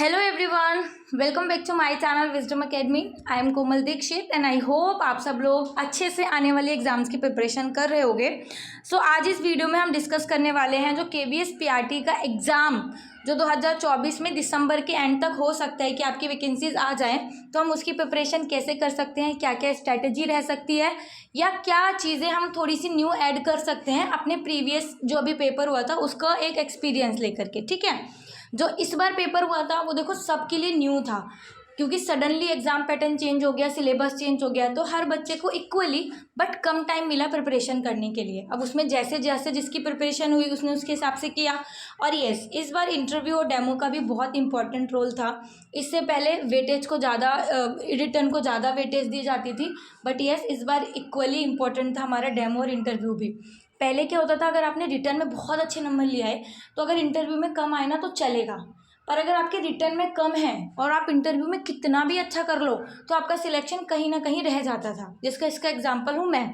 Hello everyone, welcome back to my channel Wisdom Academy. I am Komal Dikshit and I hope आप सब लोग अच्छे से आने वाले एग्जाम्स की प्रिपरेशन कर रहे होगे। सो आज इस वीडियो में हम डिस्कस करने वाले हैं जो केवीएस पीआरटी का एग्ज़ाम जो 2024 में दिसंबर के एंड तक हो सकता है कि आपकी वैकेंसीज आ जाएं, तो हम उसकी प्रिपरेशन कैसे कर सकते हैं, क्या क्या स्ट्रैटेजी रह सकती है या क्या चीज़ें हम थोड़ी सी न्यू ऐड कर सकते हैं अपने प्रीवियस जो अभी पेपर हुआ था उसका एक एक्सपीरियंस लेकर के। ठीक है, जो इस बार पेपर हुआ था वो देखो सबके लिए न्यू था क्योंकि सडनली एग्जाम पैटर्न चेंज हो गया, सिलेबस चेंज हो गया, तो हर बच्चे को इक्वली बट कम टाइम मिला प्रिपरेशन करने के लिए। अब उसमें जैसे जैसे जिसकी प्रिपरेशन हुई उसने उसके हिसाब से किया। और यस, इस बार इंटरव्यू और डेमो का भी बहुत इंपॉर्टेंट रोल था। इससे पहले वेटेज को ज़्यादा रिटर्न को ज़्यादा वेटेज दी जाती थी, बट यस इस बार इक्वली इंपॉर्टेंट था हमारा डेमो और इंटरव्यू भी। पहले क्या होता था, अगर आपने रिटर्न में बहुत अच्छे नंबर लिए आए तो अगर इंटरव्यू में कम आए ना तो चलेगा, पर अगर आपके रिटर्न में कम है और आप इंटरव्यू में कितना भी अच्छा कर लो तो आपका सिलेक्शन कहीं ना कहीं रह जाता था, जिसका इसका एग्जाम्पल हूँ मैं।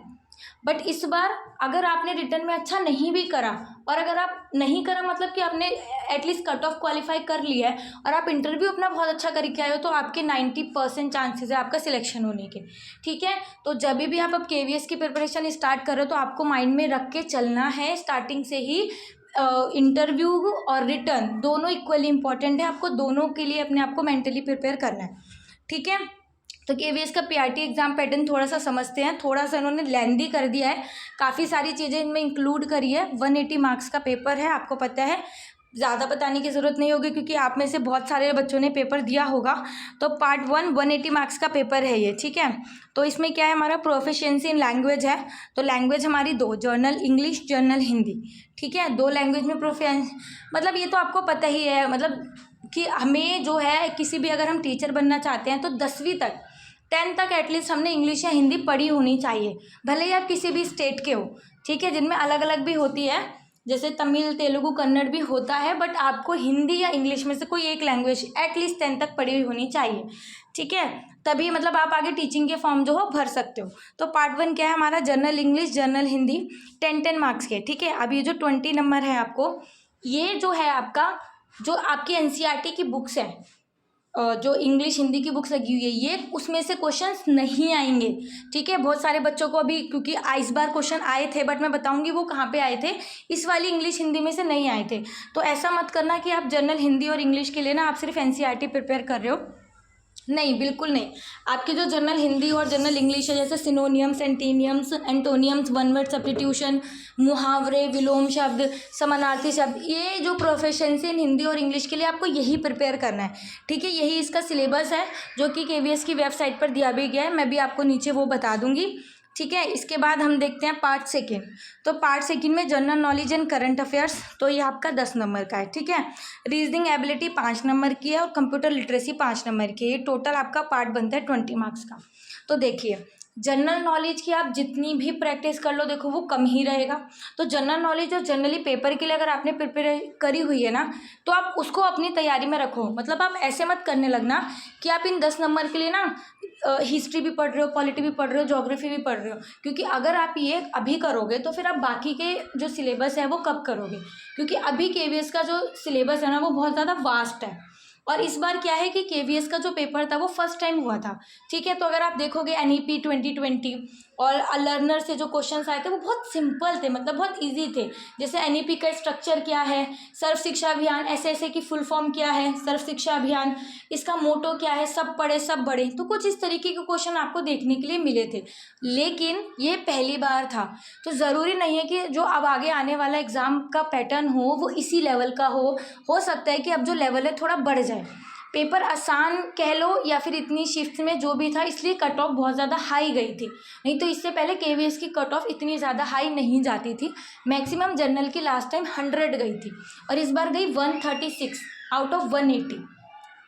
बट इस बार अगर आपने रिटर्न में अच्छा नहीं भी करा और अगर आप नहीं करा मतलब कि आपने एटलीस्ट कट ऑफ क्वालिफाई कर लिया है और आप इंटरव्यू अपना बहुत अच्छा करके आए हो तो आपके 90% चांसेस है आपका सिलेक्शन होने के। ठीक है, तो जब भी आप अब केवीएस की प्रिपरेशन स्टार्ट कर रहे हो तो आपको माइंड में रख के चलना है स्टार्टिंग से ही, इंटरव्यू और रिटर्न दोनों इक्वली इंपॉर्टेंट है। आपको दोनों के लिए अपने आप को मेंटली प्रिपेयर करना है। ठीक है, तो केवीएस का पीआरटी एग्जाम पैटर्न थोड़ा सा समझते हैं। थोड़ा सा इन्होंने लेंदी कर दिया है, काफ़ी सारी चीज़ें इनमें इंक्लूड करी है। 180 मार्क्स का पेपर है, आपको पता है, ज़्यादा बताने की ज़रूरत नहीं होगी क्योंकि आप में से बहुत सारे बच्चों ने पेपर दिया होगा। तो पार्ट 180 मार्क्स का पेपर है ये। ठीक है, तो इसमें क्या है, हमारा प्रोफिशिएंसी इन लैंग्वेज है। तो लैंग्वेज हमारी दो, जर्नल इंग्लिश, जर्नल हिंदी। ठीक है, दो लैंग्वेज में मतलब ये तो आपको पता ही है, मतलब कि हमें जो है किसी भी अगर हम टीचर बनना चाहते हैं तो 10वीं तक 10th तक एटलीस्ट हमने इंग्लिश या हिंदी पढ़ी होनी चाहिए, भले ही आप किसी भी स्टेट के हो। ठीक है, जिनमें अलग अलग भी होती है, जैसे तमिल, तेलुगु, कन्नड़ भी होता है, बट आपको हिंदी या इंग्लिश में से कोई एक लैंग्वेज एटलीस्ट 10th तक पढ़ी हुई होनी चाहिए। ठीक है, तभी मतलब आप आगे टीचिंग के फॉर्म जो हो भर सकते हो। तो पार्ट 1 क्या है हमारा, general English, general Hindi, 10-10 marks के। ठीक है, अब ये जो 20 नंबर है आपको, ये जो है आपका जो आपकी एनसीईआरटी की बुक्स है, जो इंग्लिश हिंदी की बुक्स लगी हुई है, ये उसमें से क्वेश्चंस नहीं आएंगे। ठीक है, बहुत सारे बच्चों को अभी क्योंकि इस बार क्वेश्चन आए थे, बट मैं बताऊंगी वो कहाँ पे आए थे, इस वाली इंग्लिश हिंदी में से नहीं आए थे। तो ऐसा मत करना कि आप जनरल हिंदी और इंग्लिश के लिए ना आप सिर्फ एनसीईआरटी प्रिपेयर कर रहे हो, नहीं, बिल्कुल नहीं। आपकी जो जनरल हिंदी और जनरल इंग्लिश है, जैसे synonyms, antonyms, antonyms, one word substitution, मुहावरे, विलोम शब्द, समानार्थी शब्द, ये जो प्रोफिशिएंसी इन हिंदी और इंग्लिश के लिए आपको यही प्रिपेयर करना है। ठीक है, यही इसका सिलेबस है जो कि केवीएस की वेबसाइट पर दिया भी गया है, मैं भी आपको नीचे वो बता दूंगी। ठीक है, इसके बाद हम देखते हैं पार्ट 2। तो पार्ट 2 में general knowledge and current affairs, तो ये आपका 10 नंबर का है। ठीक है, रीजनिंग एबिलिटी 5 नंबर की है और कंप्यूटर लिटरेसी 5 नंबर की है। ये टोटल आपका पार्ट बनता है 20 मार्क्स का। तो देखिए, जनरल नॉलेज की आप जितनी भी प्रैक्टिस कर लो, देखो वो कम ही रहेगा। तो जनरल नॉलेज जो जनरली पेपर के लिए अगर आपने प्रिपेयर करी हुई है ना, तो आप उसको अपनी तैयारी में रखो। मतलब आप ऐसे मत करने लगना कि आप इन 10 नंबर के लिए ना हिस्ट्री भी पढ़ रहे हो, पॉलिटी भी पढ़ रहे हो, ज्योग्राफी भी पढ़ रहे हो, क्योंकि अगर आप ये अभी करोगे तो फिर आप बाकी के जो सिलेबस है वो कब करोगे, क्योंकि अभी केवीएस का जो सिलेबस है ना वो बहुत ज़्यादा वास्ट है। और इस बार क्या है कि केवीएस का जो पेपर था वो फर्स्ट टाइम हुआ था। ठीक है, तो अगर आप देखोगे एनईपी 2020 और लर्नर से जो क्वेश्चंस आए थे वो बहुत सिंपल थे, मतलब बहुत इजी थे। जैसे एनईपी का स्ट्रक्चर क्या है, सर्व शिक्षा अभियान, एसएसए की फुल फॉर्म क्या है, सर्व शिक्षा अभियान, इसका मोटो क्या है, सब पढ़े सब बढ़े, तो कुछ इस तरीके के क्वेश्चन आपको देखने के लिए मिले थे। लेकिन ये पहली बार था, तो ज़रूरी नहीं है कि जो अब आगे आने वाला एग्ज़ाम का पैटर्न हो वो इसी लेवल का हो सकता है कि अब जो लेवल है थोड़ा बढ़ जाए। पेपर आसान कह लो या फिर इतनी शिफ्ट में जो भी था, इसलिए कट ऑफ बहुत ज़्यादा हाई गई थी, नहीं तो इससे पहले केवीएस की कट ऑफ इतनी ज़्यादा हाई नहीं जाती थी। मैक्सिमम जनरल की लास्ट टाइम 100 गई थी और इस बार गई 136 आउट ऑफ 180।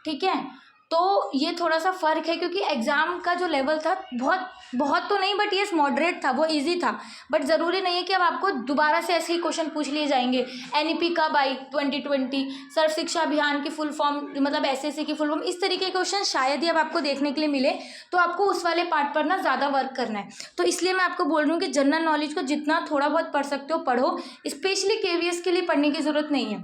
ठीक है, तो ये थोड़ा सा फ़र्क है क्योंकि एग्ज़ाम का जो लेवल था बहुत तो नहीं, बट यस मॉडरेट था, वो इजी था। बट ज़रूरी नहीं है कि अब आपको दोबारा से ऐसे ही क्वेश्चन पूछ लिए जाएंगे, एनईपी कब आई 2020, सर्व शिक्षा अभियान की फुल फॉर्म, मतलब एसएससी की फुल फॉर्म, इस तरीके के क्वेश्चन शायद ही अब आपको देखने के लिए मिले। तो आपको उस वाले पार्ट पर ना ज़्यादा वर्क करना है। तो इसलिए मैं आपको बोल रही हूँ कि जनरल नॉलेज को जितना थोड़ा बहुत पढ़ सकते हो पढ़ो, स्पेशली केवीएस के लिए पढ़ने की ज़रूरत नहीं है।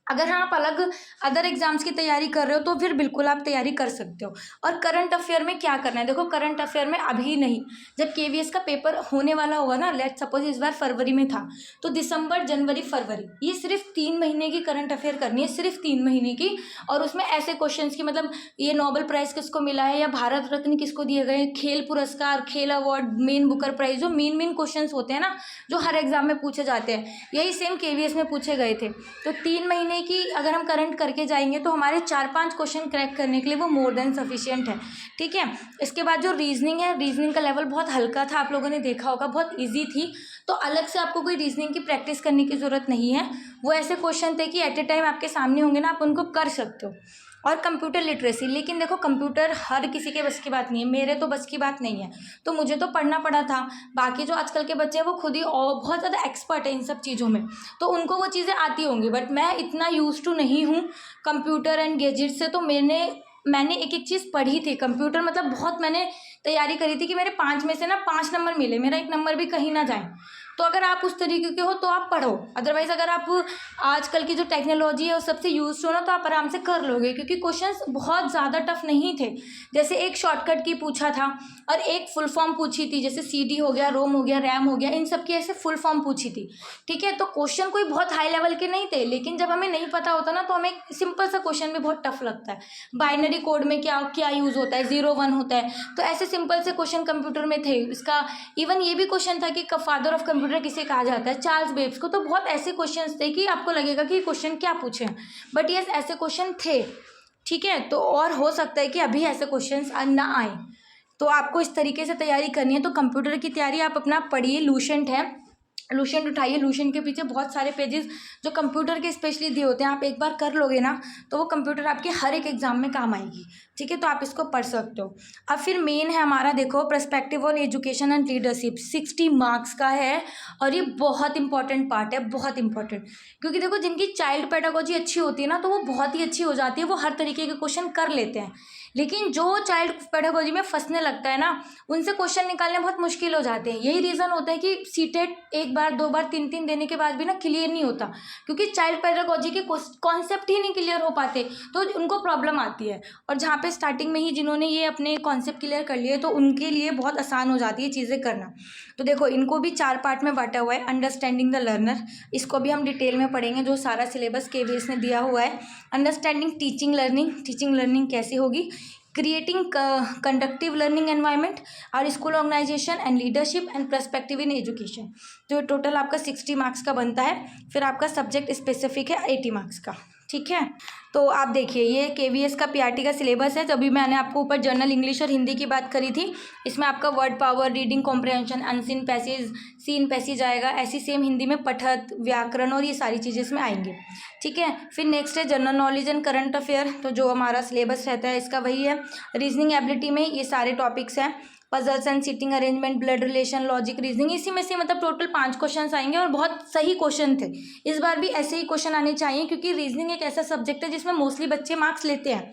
अगर हाँ आप अलग अदर एग्जाम्स की तैयारी कर रहे हो तो फिर बिल्कुल आप तैयारी कर सकते हो। और करंट अफेयर में क्या करना है, देखो करंट अफेयर में अभी नहीं, जब केवीएस का पेपर होने वाला होगा ना, लेट सपोज इस बार फरवरी में था, तो दिसंबर जनवरी फरवरी ये सिर्फ 3 महीने की करंट अफेयर करनी है, सिर्फ 3 महीने की। और उसमें ऐसे क्वेश्चन की मतलब ये नोबेल प्राइज किसको मिला है या भारत रत्न किसको दिए गए, खेल पुरस्कार, खेल अवार्ड, मेन बुकर प्राइज, जो मेन क्वेश्चन होते हैं ना जो हर एग्जाम में पूछे जाते हैं, यही सेम केवीएस में पूछे गए थे। तो 3 महीने की अगर हम करंट करके जाएंगे तो हमारे 4-5 क्वेश्चन क्रैक करने के लिए वो मोर देन सफिशिएंट है। ठीक है, इसके बाद जो रीजनिंग है, रीजनिंग का लेवल बहुत हल्का था, आप लोगों ने देखा होगा, बहुत इजी थी, तो अलग से आपको कोई रीजनिंग की प्रैक्टिस करने की ज़रूरत नहीं है। वो ऐसे क्वेश्चन थे कि एट ए टाइम आपके सामने होंगे ना, आप उनको कर सकते हो। और कंप्यूटर लिटरेसी, लेकिन देखो कंप्यूटर हर किसी के बस की बात नहीं है, मेरे तो बस की बात नहीं है, तो मुझे तो पढ़ना पड़ा था। बाकी जो आजकल के बच्चे हैं वो खुद ही और बहुत ज़्यादा एक्सपर्ट है इन सब चीज़ों में, तो उनको वो चीज़ें आती होंगी, बट मैं इतना यूज टू नहीं हूँ कंप्यूटर एंड गैजेट से। तो मैंने एक एक चीज़ पढ़ी थी कंप्यूटर, मतलब बहुत मैंने तैयारी करी थी कि मेरे 5 में से ना 5 नंबर मिले, मेरा 1 नंबर भी कहीं ना जाए। तो अगर आप उस तरीके के हो तो आप पढ़ो, अदरवाइज अगर आप आजकल की जो टेक्नोलॉजी है उस सबसे यूज हो ना तो आप आराम से कर लोगे, क्योंकि क्वेश्चंस बहुत ज़्यादा टफ नहीं थे। जैसे एक शॉर्टकट की पूछा था और एक फुल फॉर्म पूछी थी, जैसे CD हो गया, रोम हो गया, रैम हो गया, इन सब की ऐसे फुल फॉर्म पूछी थी। ठीक है, तो क्वेश्चन कोई बहुत हाई लेवल के नहीं थे, लेकिन जब हमें नहीं पता होता ना तो हमें सिंपल सा क्वेश्चन भी बहुत टफ लगता है। बाइनरी कोड में क्या क्या यूज़ होता है, 0 1 होता है, तो ऐसे सिंपल से क्वेश्चन कंप्यूटर में थे। इसका इवन ये भी क्वेश्चन था कि फादर ऑफ कंप्यूटर किसे कहा जाता है, चार्ल्स बेब्स को। तो बहुत ऐसे क्वेश्चंस थे कि आपको लगेगा कि क्वेश्चन क्या पूछे, बट यस ऐसे क्वेश्चन थे। ठीक है, तो और हो सकता है कि अभी ऐसे क्वेश्चंस ना आए, तो आपको इस तरीके से तैयारी करनी है। तो कंप्यूटर की तैयारी आप अपना पढ़िए, लूसेंट है, लूसेंट उठाइए, लूसेंट के पीछे बहुत सारे पेजेस जो कंप्यूटर के स्पेशली दिए होते हैं, आप एक बार कर लोगे ना तो वो कंप्यूटर आपके हर एक एग्जाम में काम आएगी। ठीक है, तो आप इसको पढ़ सकते हो। अब फिर मेन है हमारा, देखो perspective on education and leadership, 60 marks का है, और ये बहुत इंपॉर्टेंट पार्ट है, बहुत इंपॉर्टेंट। क्योंकि देखो जिनकी चाइल्ड पेडागोजी अच्छी होती है ना तो वो बहुत ही अच्छी हो जाती है, वो हर तरीके के क्वेश्चन कर लेते हैं। लेकिन जो चाइल्ड पेडागोजी में फंसने लगता है ना, उनसे क्वेश्चन निकालने बहुत मुश्किल हो जाते हैं। यही रीज़न होता है कि सीटेट 1 बार 2 बार 3 देने के बाद भी ना क्लियर नहीं होता, क्योंकि चाइल्ड पेडागोजी के कॉन्सेप्ट ही नहीं क्लियर हो पाते, तो उनको प्रॉब्लम आती है। और जहाँ पे स्टार्टिंग में ही जिन्होंने ये अपने कॉन्सेप्ट क्लियर कर लिए तो उनके लिए बहुत आसान हो जाती है चीज़ें करना। तो देखो इनको भी 4 पार्ट में बांटा हुआ है। अंडरस्टैंडिंग द लर्नर, इसको भी हम डिटेल में पढ़ेंगे, जो सारा सिलेबस केवीएस ने दिया हुआ है। Understanding teaching learning, teaching learning कैसी होगी, क्रिएटिंग कंडक्टिव लर्निंग एनवायरनमेंट और school organisation and leadership and perspective in education. तो टोटल आपका 60 मार्क्स का बनता है। फिर आपका सब्जेक्ट स्पेसिफिक है 80 मार्क्स का। ठीक है, तो आप देखिए ये केवीएस का पीआरटी का सिलेबस है। जब भी मैंने आपको ऊपर जनरल इंग्लिश और हिंदी की बात करी थी, इसमें आपका word power, reading comprehension, unseen passage, seen passage आएगा। ऐसी सेम हिंदी में पठत, व्याकरण और ये सारी चीज़ें इसमें आएंगी। ठीक है, फिर नेक्स्ट है general knowledge and current affair, तो जो हमारा सिलेबस रहता है इसका वही है। रीजनिंग एबिलिटी में ये सारे टॉपिक्स हैं, puzzles and seating arrangement, blood relation, logic, reasoning, इसी में से मतलब टोटल 5 क्वेश्चन आएंगे और बहुत सही क्वेश्चन थे। इस बार भी ऐसे ही क्वेश्चन आने चाहिए, क्योंकि रीजनिंग एक ऐसा सब्जेक्ट है जिसमें मोस्टली बच्चे मार्क्स लेते हैं।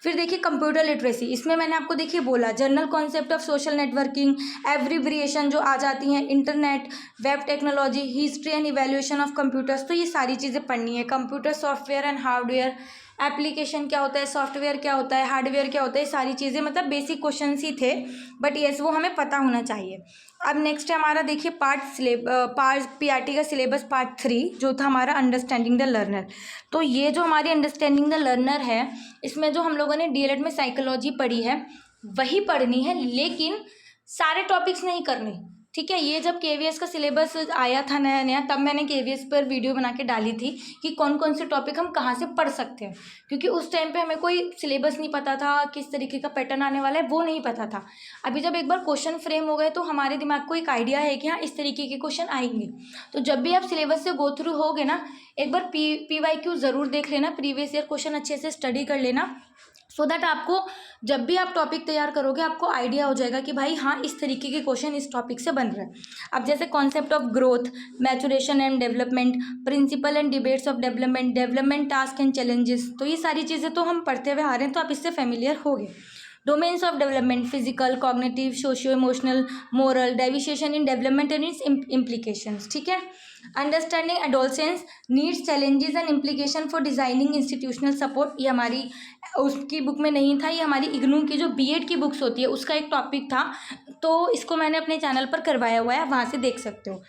फिर देखिए कंप्यूटर लिटरेसी, इसमें मैंने आपको देखिए बोला general concept of social networking, abbreviation जो आ जाती हैं, internet, web technology, history and evaluation of computers, तो ये सारी चीज़ें पढ़नी है। Computer software and hardware, application क्या होता है, सॉफ्टवेयर क्या होता है, हार्डवेयर क्या होता है, सारी चीज़ें मतलब बेसिक क्वेश्चन ही थे, बट येस वो हमें पता होना चाहिए। अब नेक्स्ट है हमारा देखिए पार्ट पीआरटी का सिलेबस पार्ट 3 जो था हमारा अंडरस्टैंडिंग द लर्नर। तो ये जो हमारी अंडरस्टैंडिंग द लर्नर है, इसमें जो हम लोगों ने डीएलएड में साइकोलॉजी पढ़ी है वही पढ़नी है, लेकिन सारे टॉपिक्स नहीं करने। ठीक है, ये जब केवीएस का सिलेबस आया था नया नया, तब मैंने केवीएस पर वीडियो बना के डाली थी कि कौन कौन से टॉपिक हम कहाँ से पढ़ सकते हैं, क्योंकि उस टाइम पे हमें कोई सिलेबस नहीं पता था, किस तरीके का पैटर्न आने वाला है वो नहीं पता था। अभी जब एक बार क्वेश्चन फ्रेम हो गए तो हमारे दिमाग को एक आइडिया है कि हाँ इस तरीके के क्वेश्चन आएंगे। तो जब भी आप सिलेबस से गो थ्रू होगे ना, एक बार PYQ ज़रूर देख लेना, प्रीवियस ईयर क्वेश्चन अच्छे से स्टडी कर लेना, सो दैट आपको जब भी आप टॉपिक तैयार करोगे आपको आइडिया हो जाएगा कि भाई हाँ इस तरीके के क्वेश्चन इस टॉपिक से बन रहे हैं। अब जैसे concept of growth, maturation and development, principle and debates of development, development task and challenges, तो ये सारी चीज़ें तो हम पढ़ते हुए आ रहे हैं, तो आप इससे फेमिलियर हो गए। Domains of development, physical, cognitive, socio emotional, moral, deviation in development and it's implications. ठीक है, understanding adolescence needs challenges and implication for designing institutional support, ये हमारी उसकी बुक में नहीं था, ये हमारी इग्नू की जो बीएड की बुक्स होती है उसका एक टॉपिक था, तो इसको मैंने अपने चैनल पर करवाया हुआ है, वहाँ से देख सकते हो।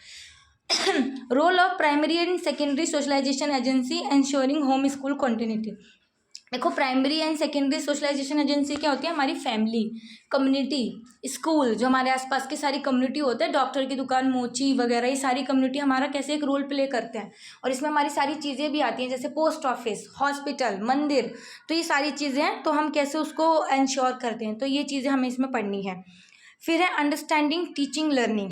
Role of primary and secondary socialisation agency ensuring home school continuity. देखो primary and secondary socialisation agency क्या होती है, हमारी फैमिली, कम्युनिटी, स्कूल, जो हमारे आसपास की सारी कम्युनिटी होते हैं, डॉक्टर की दुकान, मोची वगैरह, ये सारी कम्युनिटी हमारा कैसे एक रोल प्ले करते हैं, और इसमें हमारी सारी चीज़ें भी आती हैं जैसे पोस्ट ऑफिस, हॉस्पिटल, मंदिर, तो ये सारी चीज़ें हैं, तो हम कैसे उसको इंश्योर करते हैं, तो ये चीज़ें हमें इसमें पढ़नी है। फिर है understanding teaching learning,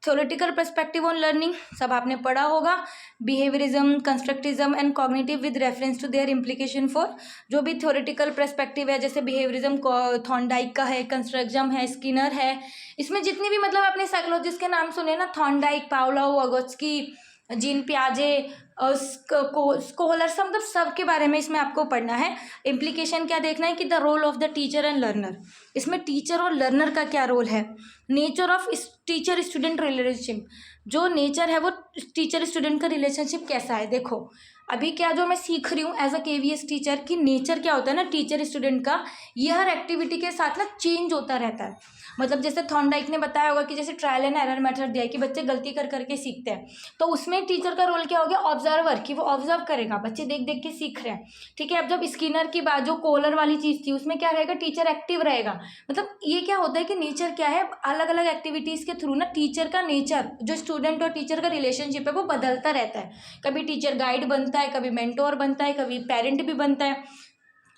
theoretical perspective on learning, सब आपने पढ़ा होगा, behaviourism, constructivism and cognitive with reference to their implication for, जो भी थ्योरेटिकल पर्सपेक्टिव है जैसे बिहेवियरिज्म थॉर्नडाइक का है, कंस्ट्रक्टिज्म है, स्किनर है, इसमें जितनी भी मतलब आपने साइकोलॉजिस्ट के नाम सुने ना, थॉर्नडाइक, पावलोव, वागोत्स्की, जीन पियाजे, स्कोलर, सब मतलब सब के बारे में इसमें आपको पढ़ना है। इम्प्लीकेशन क्या देखना है कि the role of the teacher and learner, इसमें टीचर और लर्नर का क्या रोल है। Nature of teacher student relationship, जो नेचर है वो टीचर स्टूडेंट का रिलेशनशिप कैसा है। देखो अभी क्या जो मैं सीख रही हूँ एज अ केवीएस टीचर की नेचर क्या होता है ना टीचर स्टूडेंट का, ये हर एक्टिविटी के साथ ना चेंज होता रहता है। मतलब जैसे थॉर्नडाइक ने बताया होगा कि जैसे ट्रायल एंड एरर मेथड दिया है कि बच्चे गलती कर करके सीखते हैं, तो उसमें टीचर का रोल क्या हो गया, ऑब्जर्वर, कि वो ऑब्जर्व करेगा, बच्चे देख देख के सीख रहे हैं, ठीक है। अब जब स्किनर की बात, जो कोलर वाली चीज़ थी, उसमें क्या रहेगा, टीचर एक्टिव रहेगा। मतलब ये क्या होता है कि नेचर क्या है, अलग अलग एक्टिविटीज़ के थ्रू ना टीचर का नेचर, जो स्टूडेंट और टीचर का रिलेशनशिप है वो बदलता रहता है। कभी टीचर गाइड बनता है, कभी मेंटोर बनता है, कभी पेरेंट भी बनता है,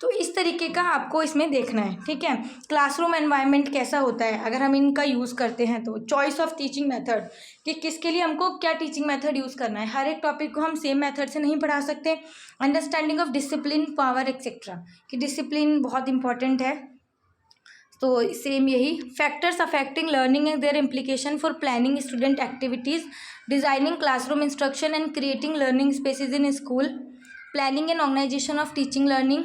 तो इस तरीके का आपको इसमें देखना है, ठीक है। क्लासरूम एनवायरनमेंट कैसा होता है अगर हम इनका यूज़ करते हैं, तो चॉइस ऑफ टीचिंग मेथड, कि किसके लिए हमको क्या टीचिंग मेथड यूज़ करना है, हर एक टॉपिक को हम सेम मेथड से नहीं पढ़ा सकते। Understanding of discipline, power etcetera, कि डिसिप्लिन बहुत इंपॉर्टेंट है, तो सेम यही। Factors affecting learning and their implication for planning student activities, designing classroom instruction and creating learning spaces in school, planning and organisation of teaching learning,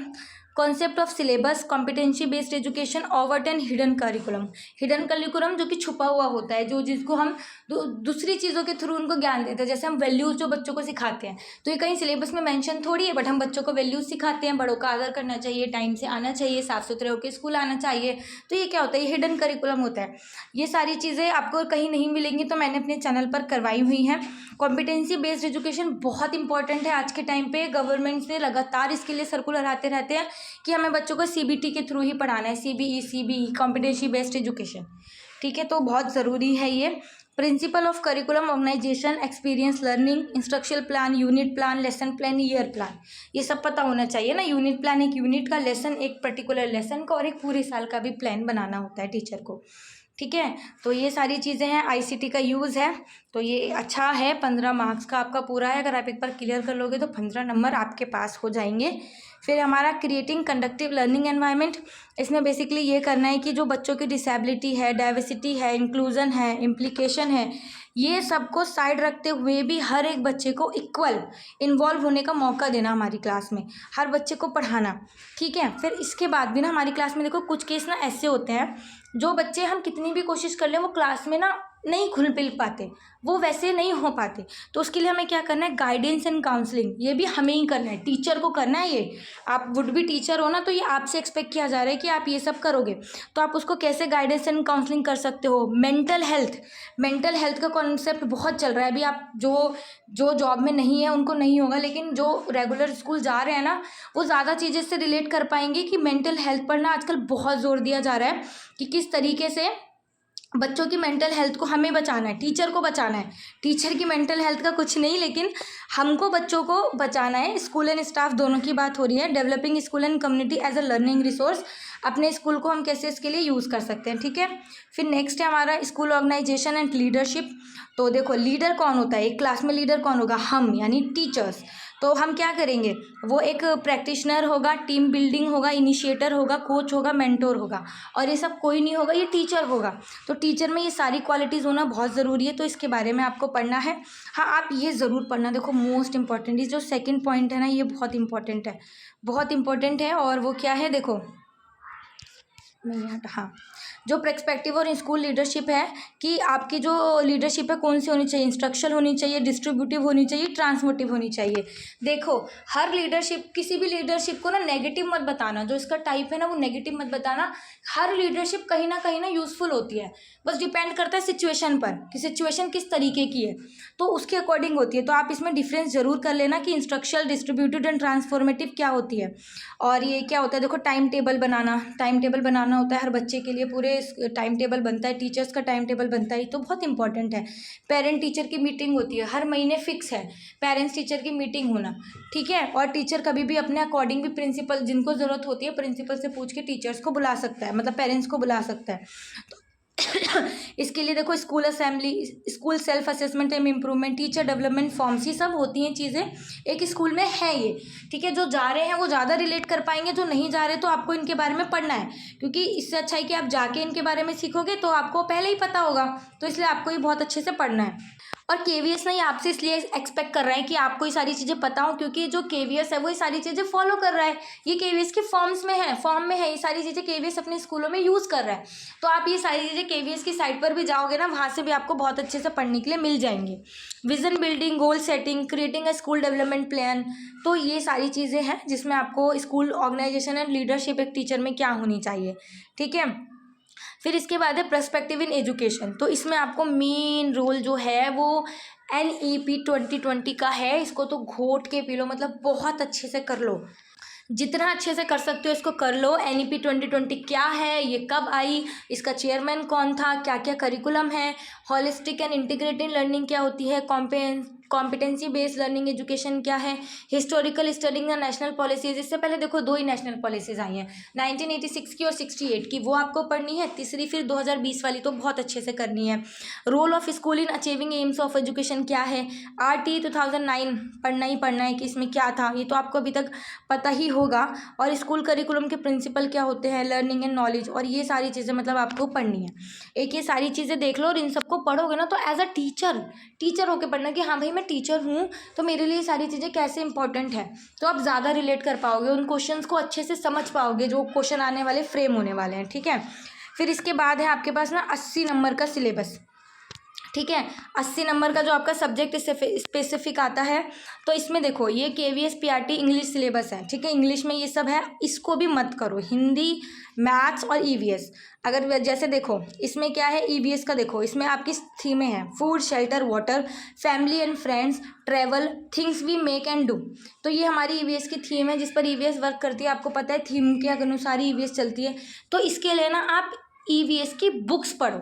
concept of syllabus, competency based education, overt and hidden curriculum. Hidden curriculum जो कि छुपा हुआ होता है, जो जिसको हम दूसरी चीज़ों के थ्रू उनको ज्ञान देते हैं, जैसे हम वैल्यूज़ जो बच्चों को सिखाते हैं, तो ये कहीं सिलेबस में मेंशन थोड़ी है, बट हम बच्चों को वैल्यूज़ सिखाते हैं, बड़ों का आदर करना चाहिए, टाइम से आना चाहिए, साफ सुथरे होकर स्कूल आना चाहिए, तो ये क्या होता है, ये हिडन करिकुलम होता है। ये सारी चीज़ें आपको कहीं नहीं मिलेंगी, तो मैंने अपने चैनल पर करवाई हुई हैं। कॉम्पिटेंसी बेस्ड एजुकेशन बहुत इंपॉर्टेंट है आज के टाइम पे, गवर्नमेंट से लगातार इसके लिए सर्कुलर आते रहते हैं कि हमें बच्चों को सीबीटी के थ्रू ही पढ़ाना है, सीबीई कॉम्पिटेंसी बेस्ड एजुकेशन, ठीक है, तो बहुत ज़रूरी है ये। Principle of curriculum organisation, experience learning, instructional plan, unit plan, lesson plan, year plan, ये सब पता होना चाहिए ना। यूनिट प्लान एक यूनिट का, लेसन एक पर्टिकुलर लेसन का, और एक पूरे साल का भी प्लान बनाना होता है टीचर को, ठीक है। तो ये सारी चीज़ें हैं, आईसीटी का यूज़ है, तो ये अच्छा है, 15 मार्क्स का आपका पूरा है, अगर आप एक बार क्लियर कर लोगे तो 15 नंबर आपके पास हो जाएंगे। फिर हमारा क्रिएटिंग कंडक्टिव लर्निंग एनवायरनमेंट, इसमें बेसिकली ये करना है कि जो बच्चों की डिसेबिलिटी है, डाइवर्सिटी है, इंक्लूजन है, इम्प्लीकेशन है, ये सबको साइड रखते हुए भी हर एक बच्चे को इक्वल इन्वॉल्व होने का मौका देना हमारी क्लास में, हर बच्चे को पढ़ाना, ठीक है। फिर इसके बाद भी ना हमारी क्लास में देखो कुछ केस ना ऐसे होते हैं, जो बच्चे हम कितनी भी कोशिश कर लें वो क्लास में ना नहीं घुल मिल पाते, वो वैसे नहीं हो पाते, तो उसके लिए हमें क्या करना है, गाइडेंस एंड काउंसलिंग, ये भी हमें ही करना है, टीचर को करना है। ये आप वुड भी टीचर हो ना, तो ये आपसे एक्सपेक्ट किया जा रहा है कि आप ये सब करोगे, तो आप उसको कैसे गाइडेंस एंड काउंसलिंग कर सकते हो। मेंटल हेल्थ का कॉन्सेप्ट बहुत चल रहा है अभी, आप जो जॉब में नहीं है उनको नहीं होगा, लेकिन जो रेगुलर स्कूल जा रहे हैं ना, वो ज़्यादा चीज़ें से रिलेट कर पाएंगे कि मेंटल हेल्थ पर ना आजकल बहुत जोर दिया जा रहा है कि किस तरीके से बच्चों की मेंटल हेल्थ को हमें बचाना है, टीचर को बचाना है। टीचर की मेंटल हेल्थ का कुछ नहीं, लेकिन हमको बच्चों को बचाना है। स्कूल एंड स्टाफ दोनों की बात हो रही है। Developing school and community as a learning resource, अपने स्कूल को हम कैसे इसके लिए यूज़ कर सकते हैं, ठीक है। फिर नेक्स्ट है हमारा स्कूल ऑर्गेनाइजेशन एंड लीडरशिप। तो देखो लीडर कौन होता है, एक क्लास में लीडर कौन होगा, हम यानी टीचर्स। तो हम क्या करेंगे, वो एक प्रैक्टिशनर होगा, टीम बिल्डिंग होगा, इनिशिएटर होगा, कोच होगा, मेंटोर होगा, और ये सब कोई नहीं होगा, ये टीचर होगा। तो टीचर में ये सारी क्वालिटीज़ होना बहुत ज़रूरी है, तो इसके बारे में आपको पढ़ना है। हाँ आप ये ज़रूर पढ़ना, देखो मोस्ट इंपॉर्टेंट इस जो सेकंड पॉइंट है ना, ये बहुत इंपॉर्टेंट है, बहुत इंपॉर्टेंट है। और वो क्या है, देखो मैं यहाँ, हाँ जो पर्सपेक्टिव और स्कूल लीडरशिप है कि आपकी जो लीडरशिप है कौन सी होनी चाहिए, इंस्ट्रक्शनल होनी चाहिए, डिस्ट्रीब्यूटिव होनी चाहिए, ट्रांसमिटिव होनी चाहिए। देखो हर लीडरशिप, किसी भी लीडरशिप को ना नेगेटिव मत बताना, जो इसका टाइप है ना वो नेगेटिव मत बताना। हर लीडरशिप कहीं ना यूज़फुल होती है, बस डिपेंड करता है सिचुएशन पर कि सिचुएशन किस तरीके की है, तो उसके अकॉर्डिंग होती है। तो आप इसमें डिफरेंस जरूर कर लेना कि इंस्ट्रक्शनल, डिस्ट्रीब्यूटेड एंड ट्रांसफॉर्मेटिव क्या होती है। और ये क्या होता है, देखो टाइम टेबल बनाना होता है हर बच्चे के लिए, पूरे टाइम टेबल बनता है, टीचर्स का टाइम टेबल बनता है, तो बहुत इंपॉर्टेंट है। पेरेंट टीचर की मीटिंग होती है हर महीने, फिक्स है पेरेंट्स टीचर की मीटिंग होना, ठीक है। और टीचर कभी भी अपने अकॉर्डिंग भी प्रिंसिपल, जिनको ज़रूरत होती है प्रिंसिपल से पूछ के टीचर्स को बुला सकता है, मतलब पेरेंट्स को बुला सकता है। इसके लिए देखो school assembly, school self assessment and improvement, teacher development forms, ये सब होती हैं चीज़ें एक स्कूल में है ये, ठीक है। जो जा रहे हैं वो ज़्यादा रिलेट कर पाएंगे, जो नहीं जा रहे तो आपको इनके बारे में पढ़ना है, क्योंकि इससे अच्छा है कि आप जाके इनके बारे में सीखोगे तो आपको पहले ही पता होगा, तो इसलिए आपको ये बहुत अच्छे से पढ़ना है। और केवीएस ने आपसे इसलिए एक्सपेक्ट कर रहा है कि आपको ये सारी चीज़ें पता हो, क्योंकि जो केवीएस है वो ये सारी चीज़ें फॉलो कर रहा है, ये केवीएस के फॉर्म में है, ये सारी चीज़ें केवीएस अपने स्कूलों में यूज़ कर रहा है। तो आप ये सारी चीज़ें केवीएस की साइट पर भी जाओगे ना, वहाँ से भी आपको बहुत अच्छे से पढ़ने के लिए मिल जाएंगे। Vision building, goal setting, creating a school development plan, तो ये सारी चीज़ें हैं जिसमें आपको स्कूल ऑर्गेनाइजेशन एंड लीडरशिप एक टीचर में क्या होनी चाहिए, ठीक है। फिर इसके बाद है पर्सपेक्टिव इन एजुकेशन, तो इसमें आपको मेन रोल जो है वो NEP 2020 का है, इसको तो घोट के पी लो, मतलब बहुत अच्छे से कर लो, जितना अच्छे से कर सकते हो इसको कर लो। NEP 2020 क्या है, ये कब आई, इसका चेयरमैन कौन था, क्या क्या करिकुलम है, हॉलिस्टिक एंड इंटीग्रेटेड लर्निंग क्या होती है, कॉम्पिटेंसी बेस्ड लर्निंग एजुकेशन क्या है, historical studying and national policies. इससे पहले देखो 2 ही नेशनल पॉलिसीज आई हैं, 1986 की और 68 की, वो आपको पढ़नी है। तीसरी फिर 2020 वाली तो बहुत अच्छे से करनी है। Role of school in achieving aims of education क्या है, RT 2009 पढ़ना ही पढ़ना है कि इसमें क्या था, ये तो आपको अभी तक पता ही होगा। और स्कूल करिकुलम के प्रिंसिपल क्या होते हैं, लर्निंग एंड नॉलेज, और ये सारी चीज़ें मतलब आपको पढ़नी है। एक ये सारी चीज़ें देख लो और इन सबको पढ़ोगे ना तो एज अ टीचर होकर पढ़ना कि हाँ भाई मैं टीचर हूँ तो मेरे लिए सारी चीज़ें कैसे इंपॉर्टेंट है, तो आप ज़्यादा रिलेट कर पाओगे, उन क्वेश्चंस को अच्छे से समझ पाओगे जो क्वेश्चन आने वाले फ्रेम होने वाले हैं, ठीक है। फिर इसके बाद है आपके पास ना 80 नंबर का सिलेबस, ठीक है। 80 नंबर का जो आपका सब्जेक्ट स्पेसिफिक आता है, तो इसमें देखो ये KVS PRT इंग्लिश सिलेबस है, ठीक है, इंग्लिश में ये सब है, इसको भी मत करो। हिंदी, मैथ्स और EVS, अगर जैसे देखो इसमें क्या है, EVS का देखो इसमें आपकी थीमें हैं, food, shelter, water, family and friends, travel, things we make and do, तो ये हमारी EVS की थीम है जिस पर EVS वर्क करती है। आपको पता है थीम के अनुसार ही EVS चलती है, तो इसके लिए ना आप EVS की बुक्स पढ़ो,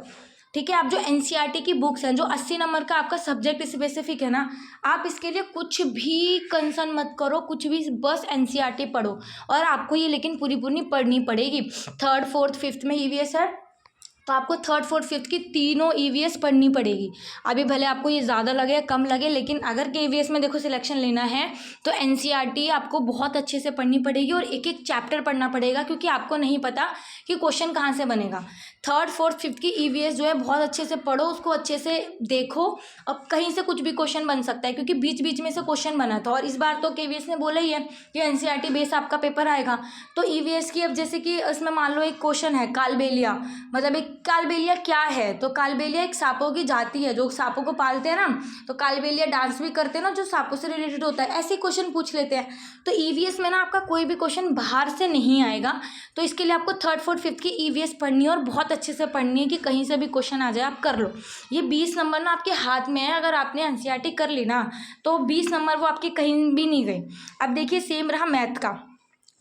ठीक है। आप जो NCERT की बुक्स हैं, जो 80 नंबर का आपका सब्जेक्ट स्पेसिफिक है ना, आप इसके लिए कुछ भी कंसर्न मत करो, कुछ भी, बस NCERT पढ़ो। और आपको ये लेकिन पूरी पढ़नी पड़ेगी। 3rd 4th 5th में EVS है, तो आपको 3rd 4th 5th की तीनों EVS पढ़नी पड़ेगी। अभी भले आपको ये ज़्यादा लगे कम लगे, लेकिन अगर के EVS में देखो सिलेक्शन लेना है तो NCERT आपको बहुत अच्छे से पढ़नी पड़ेगी और एक एक चैप्टर पढ़ना पड़ेगा, क्योंकि आपको नहीं पता कि क्वेश्चन कहाँ से बनेगा। 3rd 4th 5th की EVS जो है बहुत अच्छे से पढ़ो, उसको अच्छे से देखो, अब कहीं से कुछ भी क्वेश्चन बन सकता है, क्योंकि बीच बीच में से क्वेश्चन बना था। और इस बार तो KVS ने बोला ही है कि NCERT बेस आपका पेपर आएगा, तो EVS की अब जैसे कि इसमें मान लो एक क्वेश्चन है कालबेलिया, मतलब एक कालबेलिया क्या है, तो कालबेलिया एक सांपों की जाति है, जो सांपों को पालते हैं ना, तो कालबेलिया डांस भी करते हैं ना, जो सांपों से रिलेटेड होता है, ऐसे क्वेश्चन पूछ लेते हैं। तो EVS में ना आपका कोई भी क्वेश्चन बाहर से नहीं आएगा, तो इसके लिए आपको 3rd 4th 5th की EVS पढ़नी है और बहुत अच्छे से पढ़नी है कि कहीं से भी क्वेश्चन आ जाए आप कर लो। ये 20 नंबर ना आपके हाथ में है, अगर आपने NCERT कर ली ना तो 20 नंबर वो आपके कहीं भी नहीं गए। अब देखिए सेम रहा मैथ का,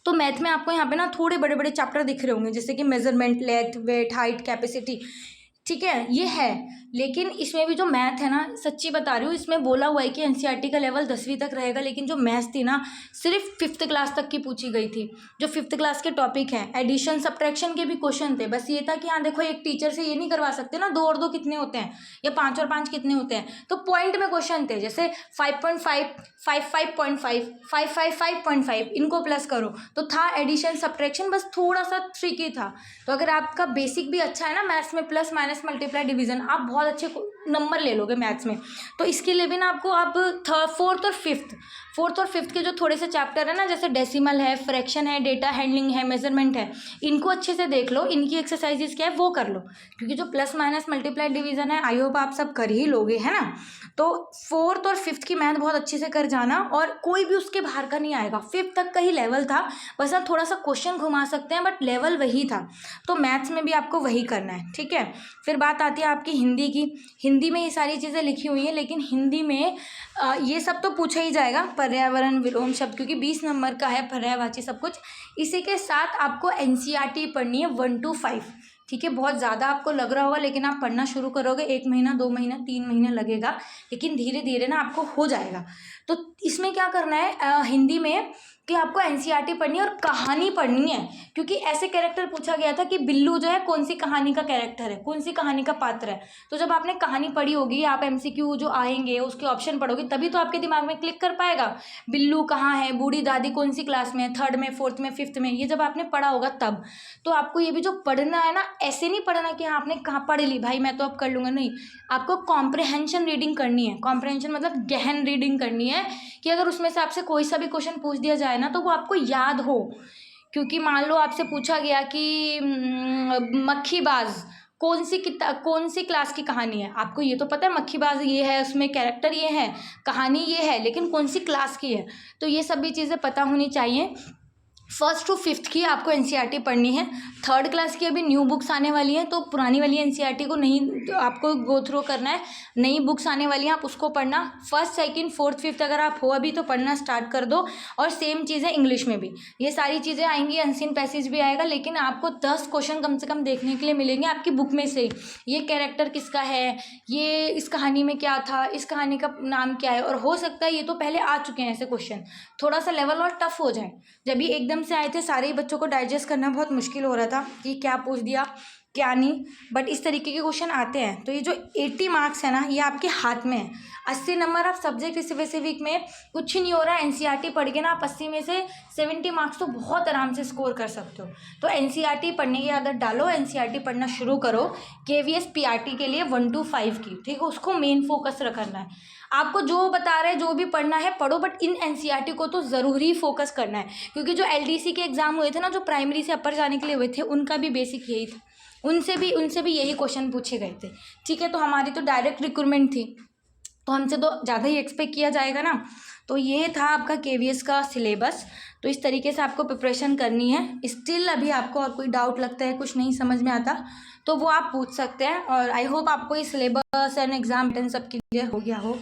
तो मैथ में आपको यहाँ पे ना थोड़े बड़े बड़े चैप्टर दिख रहे होंगे, जैसे कि measurement, length, weight, height, capacity, ठीक है, ये है। लेकिन इसमें भी जो मैथ है ना, सच्ची बता रही हूँ, इसमें बोला हुआ है कि NCERT का लेवल 10वीं तक रहेगा, लेकिन जो मैथ्स थी ना सिर्फ 5th क्लास तक की पूछी गई थी। जो 5th क्लास के टॉपिक हैं, एडिशन सब्ट्रैक्शन के भी क्वेश्चन थे, बस ये था कि हाँ देखो एक टीचर से ये नहीं करवा सकते ना 2 और 2 कितने होते हैं या 5 और 5 कितने होते हैं, तो पॉइंट में क्वेश्चन थे, जैसे 5.5, 55.5, 555.5, इनको प्लस करो, तो था एडिशन सब्ट्रैक्शन, बस थोड़ा सा ट्रिकी था। तो अगर आपका बेसिक भी अच्छा है ना मैथ्स में, plus minus minus multiply division आप बहुत अच्छे नंबर ले लोगे मैथ्स में। तो इसके लिए भी ना आपको आप फोर्थ और फिफ्थ के जो थोड़े से चैप्टर है ना, जैसे डेसिमल है, फ्रैक्शन है, डेटा हैंडलिंग है, मेजरमेंट है, इनको अच्छे से देख लो, इनकी एक्सरसाइजेस क्या है वो कर लो, क्योंकि जो प्लस माइनस मल्टीप्लाई डिवीजन है आई होप आप सब कर ही लोगे, है ना। तो फोर्थ और फिफ्थ की मैथ बहुत अच्छे से कर जाना, और कोई भी उसके बाहर का नहीं आएगा। फिफ्थ तक का ही लेवल था, बस आप थोड़ा सा क्वेश्चन घुमा सकते हैं, बट लेवल वही था। तो मैथ्स में भी आपको वही करना है, ठीक है। फिर बात आती है आपकी हिंदी की। हिंदी में ये सारी चीज़ें लिखी हुई हैं, लेकिन हिंदी में ये सब तो पूछा ही जाएगा, पर्यावरण, विलोम शब्द, क्योंकि 20 नंबर का है, पर्यायवाची सब कुछ। इसी के साथ आपको एनसीईआरटी पढ़नी है 1 to 5, ठीक है। बहुत ज़्यादा आपको लग रहा होगा, लेकिन आप पढ़ना शुरू करोगे 1 महीना, 2 महीना, 3 महीने लगेगा, लेकिन धीरे धीरे ना आपको हो जाएगा। तो इसमें क्या करना है हिंदी में कि आपको एनसीईआरटी पढ़नी है और कहानी पढ़नी है, क्योंकि ऐसे कैरेक्टर पूछा गया था कि बिल्लू जो है कौन सी कहानी का कैरेक्टर है, कौन सी कहानी का पात्र है। तो जब आपने कहानी पढ़ी होगी, आप एमसीक्यू जो आएंगे उसके ऑप्शन पढ़ोगे, तभी तो आपके दिमाग में क्लिक कर पाएगा बिल्लू कहाँ है, बूढ़ी दादी कौन सी क्लास में है, 3rd में, 4th में, 5th में, ये जब आपने पढ़ा होगा तब। तो आपको ये भी जो पढ़ना है ना, ऐसे नहीं पढ़ना कि हाँ आपने कहाँ पढ़ ली भाई मैं तो अब कर लूँगा, नहीं, आपको कॉम्प्रहेंशन रीडिंग करनी है। कॉम्प्रहेंशन मतलब गहन रीडिंग करनी है, कि अगर उसमें से आपसे कोई सा भी क्वेश्चन पूछ दिया जाए ना, तो वो आपको याद हो। क्योंकि मान लो आपसे पूछा गया कि मक्खीबाज कौन सी क्लास की कहानी है, आपको ये तो पता है मक्खीबाज ये है, उसमें कैरेक्टर ये है, कहानी ये है, लेकिन कौन सी क्लास की है, तो ये सब भी चीज़ें पता होनी चाहिए। 1st to 5th की आपको एनसीईआरटी पढ़नी है। 3rd क्लास की अभी न्यू बुक्स आने वाली हैं, तो पुरानी वाली एनसीईआरटी को नहीं आपको गो थ्रू करना है, नई बुक्स आने वाली हैं, आप उसको पढ़ना। 1st, 2nd, 4th, 5th अगर आप हो अभी तो पढ़ना स्टार्ट कर दो। और सेम चीज़ें इंग्लिश में भी, ये सारी चीज़ें आएंगी, अनसीन पैसेज भी आएगा, लेकिन आपको 10 क्वेश्चन कम से कम देखने के लिए मिलेंगे आपकी बुक में से। ये कैरेक्टर किसका है, ये इस कहानी में क्या था, इस कहानी का नाम क्या है, और हो सकता है ये तो पहले आ चुके हैं ऐसे क्वेश्चन, थोड़ा सा लेवल और टफ हो जाए। जब ये एकदम से आए थे सारे ही बच्चों को डाइजेस्ट करना बहुत मुश्किल हो रहा था कि क्या पूछ दिया क्या नहीं, बट इस तरीके के क्वेश्चन आते हैं। तो ये जो 80 मार्क्स है ना, ये आपके हाथ में है। 80 नंबर आप सब्जेक्ट स्पेसिफिक में कुछ नहीं हो रहा है, एनसीईआरटी पढ़ के ना आप 80 में से 70 मार्क्स तो बहुत आराम से स्कोर कर सकते हो। तो एनसीईआरटी पढ़ने की आदत डालो, एनसीईआरटी पढ़ना शुरू करो केवीएस पीआरटी के लिए 1 to 5 की, ठीक है, उसको मेन फोकस रखना है। आपको जो बता रहे हैं जो भी पढ़ना है पढ़ो, बट इन एनसीईआरटी को तो ज़रूरी फोकस करना है, क्योंकि जो एलडीसी के एग्ज़ाम हुए थे ना, जो प्राइमरी से अपर जाने के लिए हुए थे, उनका भी बेसिक यही था, उनसे भी यही क्वेश्चन पूछे गए थे, ठीक है। तो हमारी तो डायरेक्ट रिक्रूटमेंट थी, तो हमसे तो ज़्यादा ही एक्सपेक्ट किया जाएगा ना। तो ये था आपका केवीएस का सिलेबस। तो इस तरीके से आपको प्रिपरेशन करनी है। स्टिल अभी आपको और कोई डाउट लगता है, कुछ नहीं समझ में आता, तो वो आप पूछ सकते हैं। और आई होप आपको ये सिलेबस एंड एग्जाम पैटर्न सब क्लियर हो गया हो।